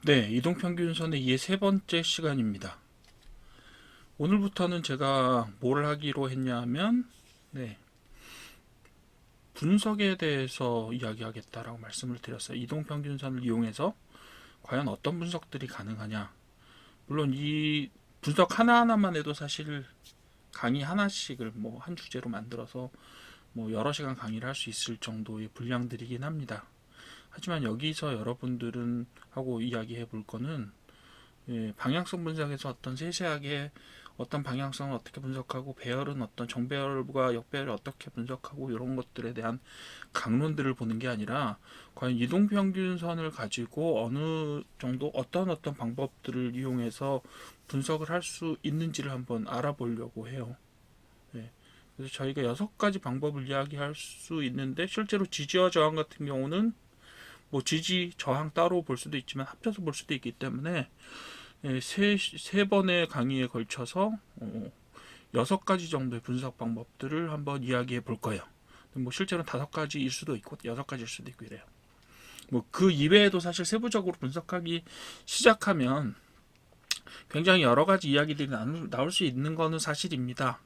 네, 이동평균선의 이해 세 번째 시간입니다. 오늘부터는 제가 뭘 하기로 했냐면, 네, 분석에 대해서 이야기하겠다라고 말씀을 드렸어요. 이동평균선을 이용해서 과연 어떤 분석들이 가능하냐. 물론 이 분석 하나하나만 해도 사실 강의 하나씩을 뭐 한 주제로 만들어서 뭐 여러 시간 강의를 할 수 있을 정도의 분량들이긴 합니다. 하지만 여기서 여러분들은 하고 이야기해 볼 거는 방향성 분석에서 어떤 세세하게 어떤 방향성을 어떻게 분석하고 배열은 어떤 정배열과 역배열을 어떻게 분석하고 이런 것들에 대한 강론들을 보는 게 아니라 과연 이동평균선을 가지고 어느 정도 어떤 방법들을 이용해서 분석을 할 수 있는지를 한번 알아보려고 해요. 네. 그래서 저희가 6가지 방법을 이야기할 수 있는데 실제로 지지와 저항 같은 경우는 뭐 지지 저항 따로 볼 수도 있지만 합쳐서 볼 수도 있기 때문에 세 번의 강의에 걸쳐서 6가지 정도의 분석 방법들을 한번 이야기해 볼 거예요. 뭐 실제로는 5가지일 수도 있고 6가지일 수도 있고 이래요. 뭐 그 이외에도 사실 세부적으로 분석하기 시작하면 굉장히 여러 가지 이야기들이 나올 수 있는 거는 사실입니다.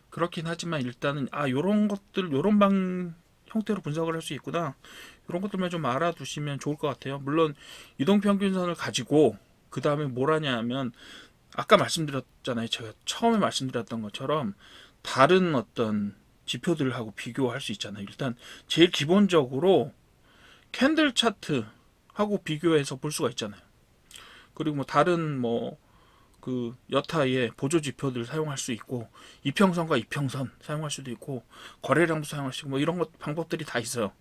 그렇긴 하지만 일단은 요런 것들 요런 방 형태로 분석을 할 수 있구나. 이런 것들만 좀 알아두시면 좋을 것 같아요. 물론 이동평균선을 가지고 그 다음에 뭘 하냐 하면 아까 말씀드렸잖아요. 제가 처음에 말씀드렸던 것처럼 다른 어떤 지표들하고 비교할 수 있잖아요. 일단 제일 기본적으로 캔들 차트하고 비교해서 볼 수가 있잖아요. 그리고 뭐 다른 뭐 그 여타의 보조 지표들 사용할 수 있고 이평선과 이평선 사용할 수도 있고 거래량도 사용할 수 있고 뭐 이런 것 방법들이 다 있어요.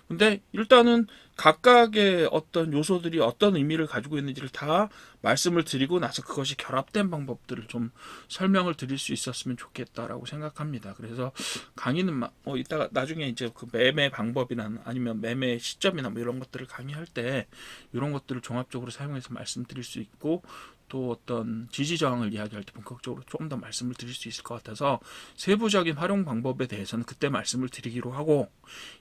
근데 일단은 각각의 어떤 요소들이 어떤 의미를 가지고 있는지를 다 말씀을 드리고 나서 그것이 결합된 방법들을 좀 설명을 드릴 수 있었으면 좋겠다라고 생각합니다. 그래서 강의는 이따가 나중에 이제 그 매매 방법이나 아니면 매매 시점이나 뭐 이런 것들을 강의할 때 이런 것들을 종합적으로 사용해서 말씀드릴 수 있고 또 어떤 지지 저항을 이야기할 때 본격적으로 조금 더 말씀을 드릴 수 있을 것 같아서 세부적인 활용 방법에 대해서는 그때 말씀을 드리기로 하고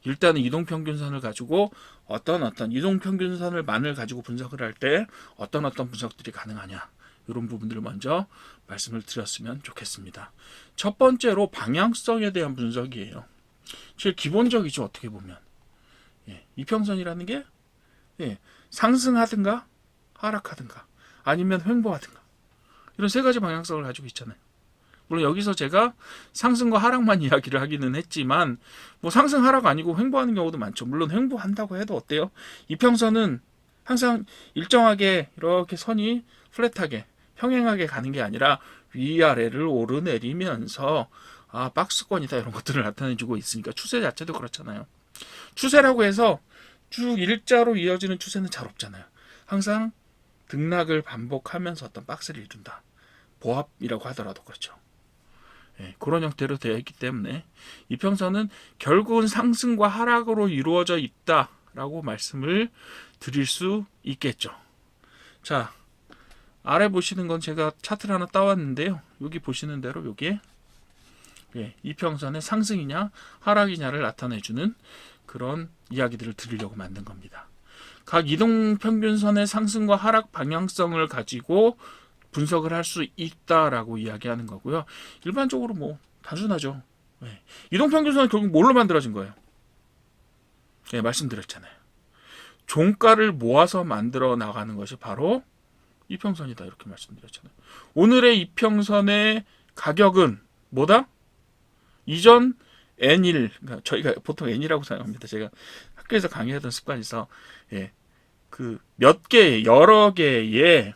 일단은 이동평균선을 가지고 어떤 이동평균선을만을 가지고 분석을 할 때 어떤 분석들이 가능하냐 이런 부분들을 먼저 말씀을 드렸으면 좋겠습니다. 첫 번째로 방향성에 대한 분석이에요. 제일 기본적이죠. 어떻게 보면 이평선이라는 게 상승하든가 하락하든가 아니면 횡보하든가 이런 세 가지 방향성을 가지고 있잖아요. 물론 여기서 제가 상승과 하락만 이야기를 하기는 했지만 뭐 상승 하락 아니고 횡보하는 경우도 많죠. 물론 횡보한다고 해도 어때요? 이평선은 항상 일정하게 이렇게 선이 플랫하게 평행하게 가는 게 아니라 위아래를 오르내리면서 박스권이다 이런 것들을 나타내주고 있으니까 추세 자체도 그렇잖아요. 추세라고 해서 쭉 일자로 이어지는 추세는 잘 없잖아요. 항상 등락을 반복하면서 어떤 박스를 이룬다. 보합이라고 하더라도 그렇죠. 그런 형태로 되어 있기 때문에 이평선은 결국은 상승과 하락으로 이루어져 있다라고 말씀을 드릴 수 있겠죠. 자, 아래 보시는 건 제가 차트를 하나 따왔는데요. 여기 보시는 대로 여기에 이평선의 상승이냐 하락이냐를 나타내주는 그런 이야기들을 드리려고 만든 겁니다. 각 이동평균선의 상승과 하락 방향성을 가지고 분석을 할 수 있다라고 이야기하는 거고요. 일반적으로 뭐 단순하죠. 이동평균선은 결국 뭘로 만들어진 거예요? 말씀드렸잖아요. 종가를 모아서 만들어 나가는 것이 바로 이평선이다 이렇게 말씀드렸잖아요. 오늘의 이평선의 가격은 뭐다? 이전 N1, 그러니까 저희가 보통 N이라고 사용합니다. 제가 학교에서 강의하던 습관이 있어. 그 몇 개, 여러 개의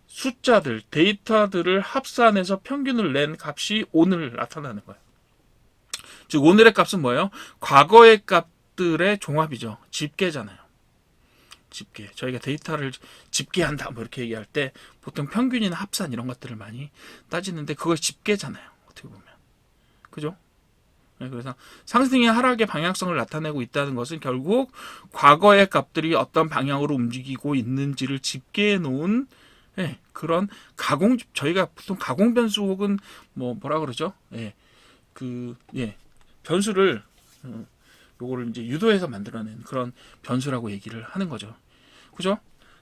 숫자들, 데이터들을 합산해서 평균을 낸 값이 오늘 나타나는 거예요. 즉 오늘의 값은 뭐예요? 과거의 값들의 종합이죠. 집계잖아요. 집계. 저희가 데이터를 집계한다 뭐 이렇게 얘기할 때 보통 평균이나 합산 이런 것들을 많이 따지는데 그것이 집계잖아요. 어떻게 보면. 그죠? 그래서 상승의 하락의 방향성을 나타내고 있다는 것은 결국 과거의 값들이 어떤 방향으로 움직이고 있는지를 집계해 놓은 그런 저희가 보통 가공 변수 혹은 뭐라 그러죠? 변수를 요거를 이제 유도해서 만들어낸 그런 변수라고 얘기를 하는 거죠. 그죠?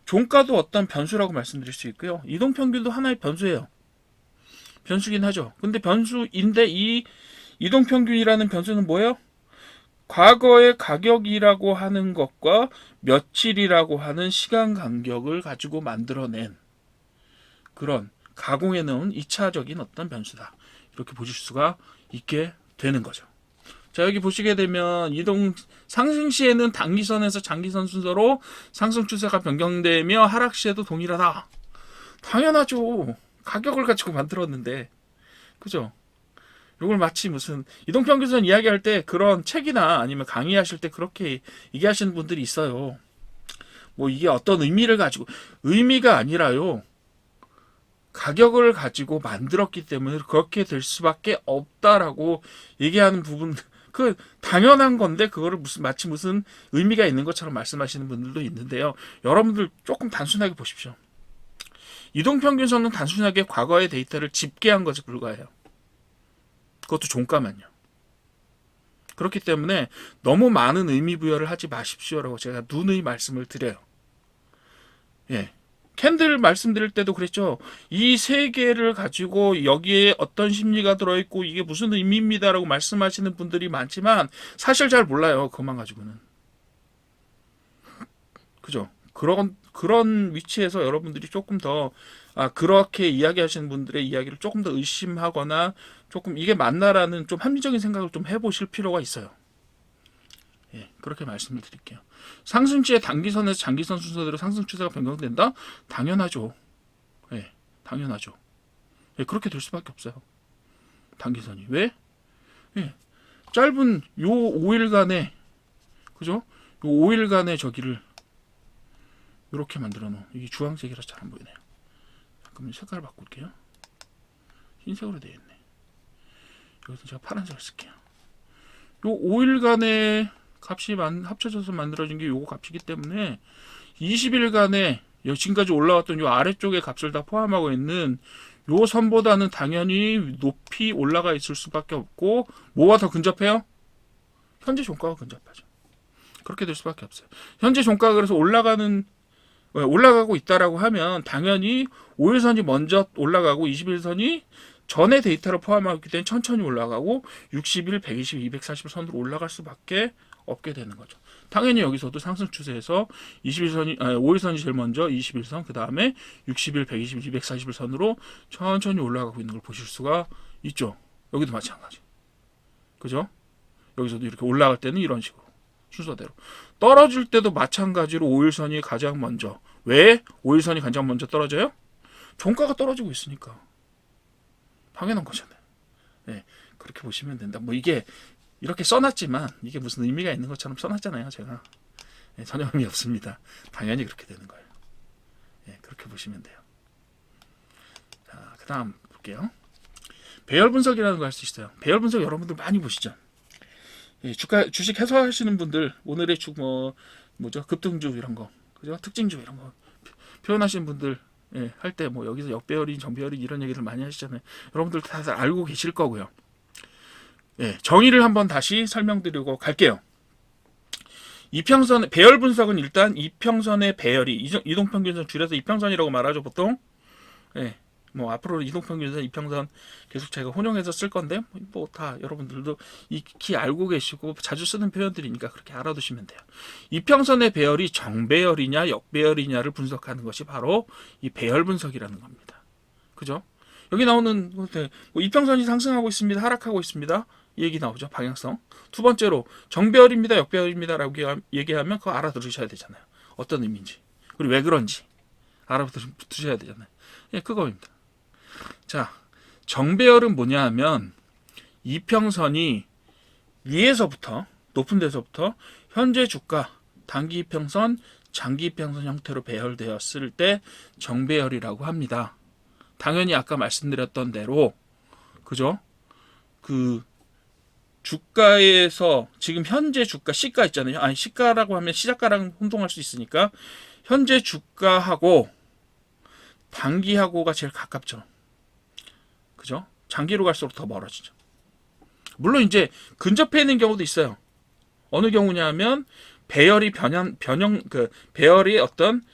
종가도 어떤 변수라고 말씀드릴 수 있고요. 이동평균도 하나의 변수예요. 변수긴 하죠. 근데 변수인데 이 이동평균이라는 변수는 뭐예요? 과거의 가격이라고 하는 것과 며칠이라고 하는 시간 간격을 가지고 만들어낸 그런 가공해 놓은 2차적인 어떤 변수다. 이렇게 보실 수가 있게 되는 거죠. 자, 여기 보시게 되면 이동 상승 시에는 단기선에서 장기선 순서로 상승 추세가 변경되며 하락 시에도 동일하다. 당연하죠. 가격을 가지고 만들었는데. 그죠? 이걸 마치 무슨 이동평균선 이야기할 때 그런 책이나 아니면 강의하실 때 그렇게 얘기하시는 분들이 있어요. 뭐 이게 어떤 의미를 가지고 의미가 아니라요. 가격을 가지고 만들었기 때문에 그렇게 될 수밖에 없다라고 얘기하는 부분 그 당연한 건데 그거를 마치 무슨 의미가 있는 것처럼 말씀하시는 분들도 있는데요. 여러분들 조금 단순하게 보십시오. 이동평균선은 단순하게 과거의 데이터를 집계한 것에 불과해요. 그것도 종가만요. 그렇기 때문에 너무 많은 의미 부여를 하지 마십시오라고 제가 누누이 말씀을 드려요. 예. 캔들 말씀드릴 때도 그랬죠. 이 세 개를 가지고 여기에 어떤 심리가 들어있고 이게 무슨 의미입니다라고 말씀하시는 분들이 많지만 사실 잘 몰라요. 그것만 가지고는. 그죠? 그런 위치에서 여러분들이 조금 더 그렇게 이야기하시는 분들의 이야기를 조금 더 의심하거나 조금 이게 맞나라는 좀 합리적인 생각을 좀 해보실 필요가 있어요. 예, 그렇게 말씀을 드릴게요. 상승치의 단기선에서 장기선 순서대로 상승 추세가 변경된다? 당연하죠. 예, 당연하죠. 예, 그렇게 될 수밖에 없어요. 단기선이. 왜? 예, 짧은 요 5일간의 그죠? 요 5일간의 저기를 이렇게 만들어 놓은 이게 주황색이라 잘 안 보이네요. 잠깐만 색깔을 바꿀게요. 흰색으로 되어 있네. 여기서 제가 파란색을 쓸게요. 요 5일간의 값이 합쳐져서 만들어진 게 요거 값이기 때문에 20일간의 지금까지 올라왔던 요 아래쪽의 값을 다 포함하고 있는 요 선보다는 당연히 높이 올라가 있을 수밖에 없고 뭐가 더 근접해요? 현재 종가가 근접하죠. 그렇게 될 수밖에 없어요. 현재 종가가 그래서 올라가고 있다라고 하면 당연히 5일선이 먼저 올라가고 21선이 전의 데이터를 포함하기 때문에 천천히 올라가고 60일, 120, 240일 선으로 올라갈 수밖에 없게 되는 거죠. 당연히 여기서도 상승 추세에서 5일선이 제일 먼저 21선, 그 다음에 60일, 120, 240일 선으로 천천히 올라가고 있는 걸 보실 수가 있죠. 여기도 마찬가지. 그죠? 여기서도 이렇게 올라갈 때는 이런 식으로 순서대로. 떨어질 때도 마찬가지로 5일선이 가장 먼저. 왜 5일선이 가장 먼저 떨어져요? 종가가 떨어지고 있으니까. 당연한 거잖아요. 네, 그렇게 보시면 된다. 뭐 이게 이렇게 써놨지만 이게 무슨 의미가 있는 것처럼 써놨잖아요. 제가. 네, 전혀 의미 없습니다. 당연히 그렇게 되는 거예요. 네, 그렇게 보시면 돼요. 자, 그 다음 볼게요. 배열 분석이라는 거 할 수 있어요. 배열 분석 여러분들 많이 보시죠. 예, 주식 해소하시는 분들 오늘의 뭐죠 급등주 이런 거 그죠 특징주 이런 거 표현하시는 분들 예, 할 때 뭐 여기서 역배열인 정배열인 이런 얘기를 많이 하시잖아요. 여러분들 다들 알고 계실 거고요. 예, 정의를 한번 다시 설명드리고 갈게요. 이평선 배열 분석은 일단 이평선의 배열이 이동평균선 줄여서 이평선이라고 말하죠 보통. 예. 뭐 앞으로 이동평균선 이평선 계속 제가 혼용해서 쓸 건데 뭐 다 여러분들도 익히 알고 계시고 자주 쓰는 표현들이니까 그렇게 알아두시면 돼요. 이평선의 배열이 정배열이냐 역배열이냐를 분석하는 것이 바로 이 배열 분석이라는 겁니다. 그죠? 여기 나오는 뭐 이평선이 상승하고 있습니다. 하락하고 있습니다. 이 얘기 나오죠. 방향성. 두 번째로 정배열입니다. 역배열입니다라고 얘기하면 그거 알아들으셔야 되잖아요. 어떤 의미인지 그리고 왜 그런지 알아두셔야 되잖아요. 예, 그거입니다. 자, 정배열은 뭐냐 하면 이평선이 위에서부터 높은 데서부터 현재 주가 단기 이평선, 장기 이평선 형태로 배열되었을 때 정배열이라고 합니다. 당연히 아까 말씀드렸던 대로 그죠? 그 주가에서 지금 현재 주가 시가 있잖아요. 아니 시가라고 하면 시작가랑 혼동할 수 있으니까 현재 주가하고 단기하고가 제일 가깝죠. 그죠? 장기로 갈수록 더 멀어지죠. 물론 이제 근접해 있는 경우도 있어요. 어느 경우냐면 배열이 배열이 어떤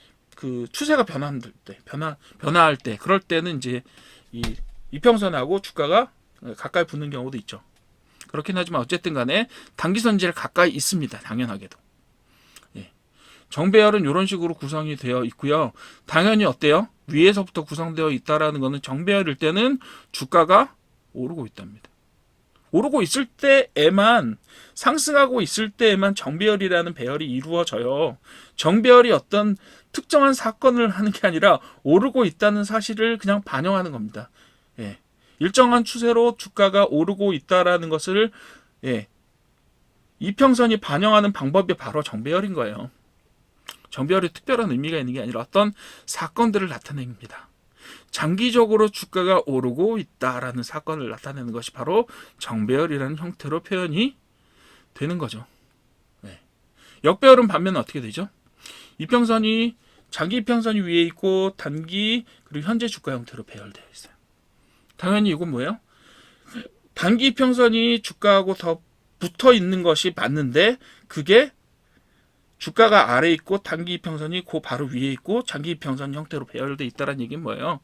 그 추세가 변화할 때 그럴 때는 이제 이 이평선하고 주가가 가까이 붙는 경우도 있죠. 그렇긴 하지만 어쨌든 간에 단기선제를 가까이 있습니다. 당연하게도. 예. 정배열은 이런 식으로 구성이 되어 있고요. 당연히 어때요? 위에서부터 구성되어 있다라는 것은 정배열일 때는 주가가 오르고 있답니다. 오르고 있을 때에만, 상승하고 있을 때에만 정배열이라는 배열이 이루어져요. 정배열이 어떤 특정한 사건을 하는 게 아니라 오르고 있다는 사실을 그냥 반영하는 겁니다. 예. 일정한 추세로 주가가 오르고 있다라는 것을 이평선이 반영하는 방법이 바로 정배열인 거예요. 정배열이 특별한 의미가 있는 게 아니라 어떤 사건들을 나타냅니다. 장기적으로 주가가 오르고 있다라는 사건을 나타내는 것이 바로 정배열이라는 형태로 표현이 되는 거죠. 역배열은 반면 어떻게 되죠? 이평선이 장기 이평선이 위에 있고 단기 그리고 현재 주가 형태로 배열되어 있어요. 당연히 이건 뭐예요? 단기 이평선이 주가하고 더 붙어 있는 것이 맞는데 그게 주가가 아래에 있고 단기 이평선이 그 바로 위에 있고 장기 이평선 형태로 배열되어 있다는 얘기는 뭐예요?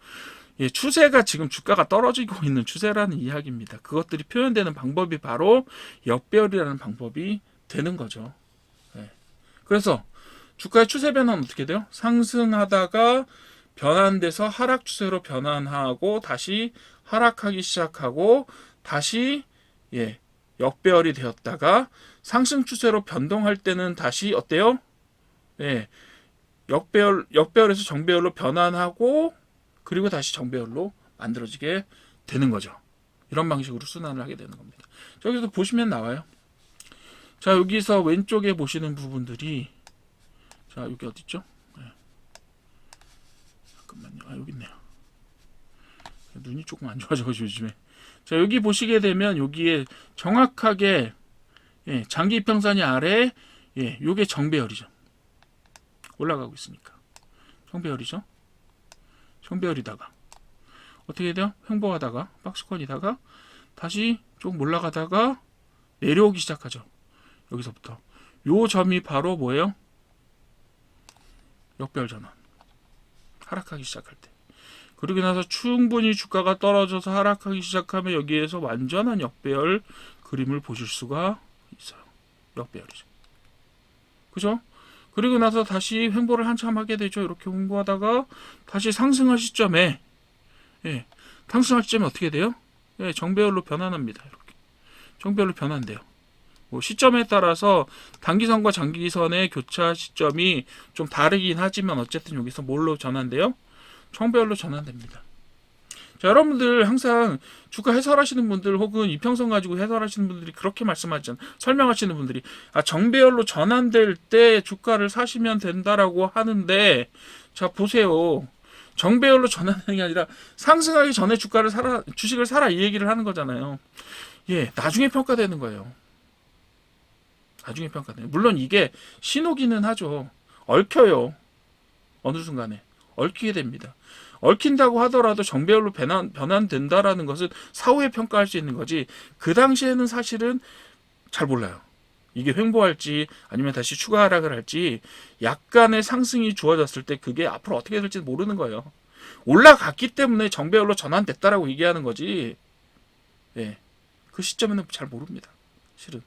추세가 지금 주가가 떨어지고 있는 추세라는 이야기입니다. 그것들이 표현되는 방법이 바로 역배열이라는 방법이 되는 거죠. 그래서 주가의 추세 변화는 어떻게 돼요? 상승하다가 변환돼서 하락 추세로 변환하고 다시 하락하기 시작하고 다시 역배열이 되었다가 상승 추세로 변동할 때는 다시 어때요? 역배열에서 정배열로 변환하고 그리고 다시 정배열로 만들어지게 되는 거죠. 이런 방식으로 순환을 하게 되는 겁니다. 여기서 보시면 나와요. 자, 여기서 왼쪽에 보시는 부분들이 자, 여기 어디 있죠? 잠깐만요. 여기 있네요. 눈이 조금 안 좋아져가지고 요즘에. 자, 여기 보시게 되면 여기에 정확하게 장기 이평선이 아래 요게 정배열이죠. 올라가고 있으니까 정배열이죠. 정배열이다가 어떻게 돼요? 횡보하다가 박스권이다가 다시 조금 올라가다가 내려오기 시작하죠. 여기서부터 요 점이 바로 뭐예요? 역배열 전환. 하락하기 시작할 때. 그러고 나서 충분히 주가가 떨어져서 하락하기 시작하면 여기에서 완전한 역배열 그림을 보실 수가 있어요. 역배열이죠. 그죠? 그리고 나서 다시 횡보를 한참 하게 되죠. 이렇게 횡보하다가 다시 상승할 시점에 상승할 시점에 어떻게 돼요? 정배열로 변환합니다. 이렇게 정배열로 변환돼요. 뭐 시점에 따라서 단기선과 장기선의 교차 시점이 좀 다르긴 하지만 어쨌든 여기서 뭘로 전환돼요? 정배열로 전환됩니다. 자, 여러분들 항상 주가 해설하시는 분들 혹은 이평선 가지고 해설하시는 분들이 그렇게 말씀하잖아요. 설명하시는 분들이 정배열로 전환될 때 주가를 사시면 된다라고 하는데 자, 보세요. 정배열로 전환되는 게 아니라 상승하기 전에 주식을 사라 이 얘기를 하는 거잖아요. 나중에 평가되는 거예요. 나중에 평가돼요. 물론 이게 신호기는 하죠. 얽혀요. 어느 순간에 얽히게 됩니다. 얽힌다고 하더라도 정배열로 변환된다라는 것은 사후에 평가할 수 있는 거지 그 당시에는 사실은 잘 몰라요. 이게 횡보할지 아니면 다시 추가 하락을 할지 약간의 상승이 주어졌을 때 그게 앞으로 어떻게 될지 모르는 거예요. 올라갔기 때문에 정배열로 전환됐다라고 얘기하는 거지 그 시점에는 잘 모릅니다. 실은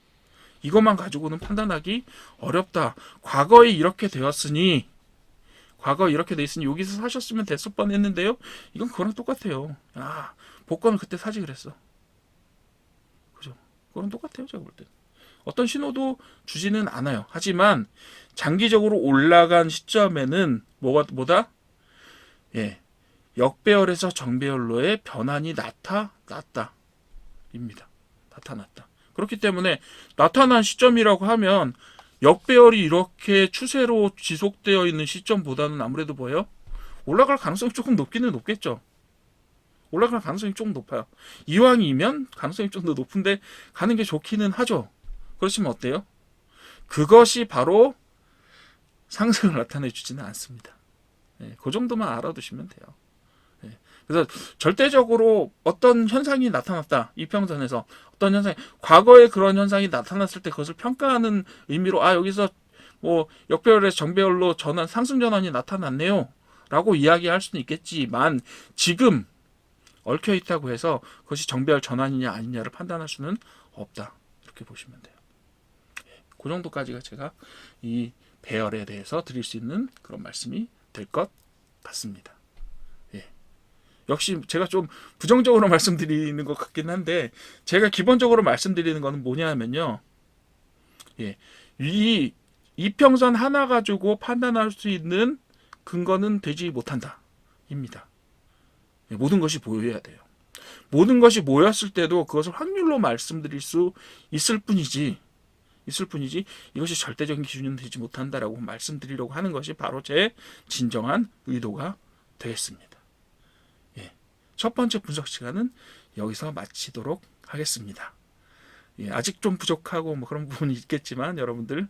이것만 가지고는 판단하기 어렵다. 과거에 이렇게 되었으니 여기서 사셨으면 됐을 뻔했는데요. 이건 그거랑 똑같아요. 복권을 그때 사지 그랬어. 그죠? 그거랑 똑같아요. 제가 볼 때. 어떤 신호도 주지는 않아요. 하지만 장기적으로 올라간 시점에는 뭐다? 역배열에서 정배열로의 변환이 나타났다. 입니다. 나타났다. 그렇기 때문에 나타난 시점이라고 하면 역배열이 이렇게 추세로 지속되어 있는 시점보다는 아무래도 뭐예요? 올라갈 가능성이 조금 높기는 높겠죠. 올라갈 가능성이 조금 높아요. 이왕이면 가능성이 좀 더 높은데 가는 게 좋기는 하죠. 그렇지만 어때요? 그것이 바로 상승을 나타내 주지는 않습니다. 그 정도만 알아두시면 돼요. 그래서 절대적으로 어떤 현상이 나타났다. 이평선에서 어떤 현상이 과거에 그런 현상이 나타났을 때 그것을 평가하는 의미로 여기서 뭐 역배열에서 정배열로 전환 상승 전환이 나타났네요 라고 이야기할 수는 있겠지만 지금 얽혀 있다고 해서 그것이 정배열 전환이냐 아니냐를 판단할 수는 없다, 이렇게 보시면 돼요. 그 정도까지가 제가 이 배열에 대해서 드릴 수 있는 그런 말씀이 될 것 같습니다. 역시 제가 좀 부정적으로 말씀드리는 것 같긴 한데, 제가 기본적으로 말씀드리는 거는 뭐냐면요, 이 이평선 하나 가지고 판단할 수 있는 근거는 되지 못한다 입니다. 모든 것이 보여야 돼요. 모든 것이 모였을 때도 그것을 확률로 말씀드릴 수 있을 뿐이지 이것이 절대적인 기준은 되지 못한다라고 말씀드리려고 하는 것이 바로 제 진정한 의도가 되겠습니다. 첫 번째 분석 시간은 여기서 마치도록 하겠습니다. 아직 좀 부족하고 뭐 그런 부분이 있겠지만 여러분들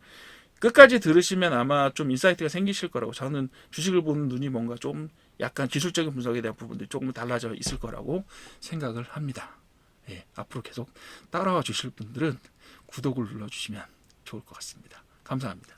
끝까지 들으시면 아마 좀 인사이트가 생기실 거라고, 저는 주식을 보는 눈이 뭔가 좀 약간 기술적인 분석에 대한 부분들이 조금 달라져 있을 거라고 생각을 합니다. 앞으로 계속 따라와 주실 분들은 구독을 눌러주시면 좋을 것 같습니다. 감사합니다.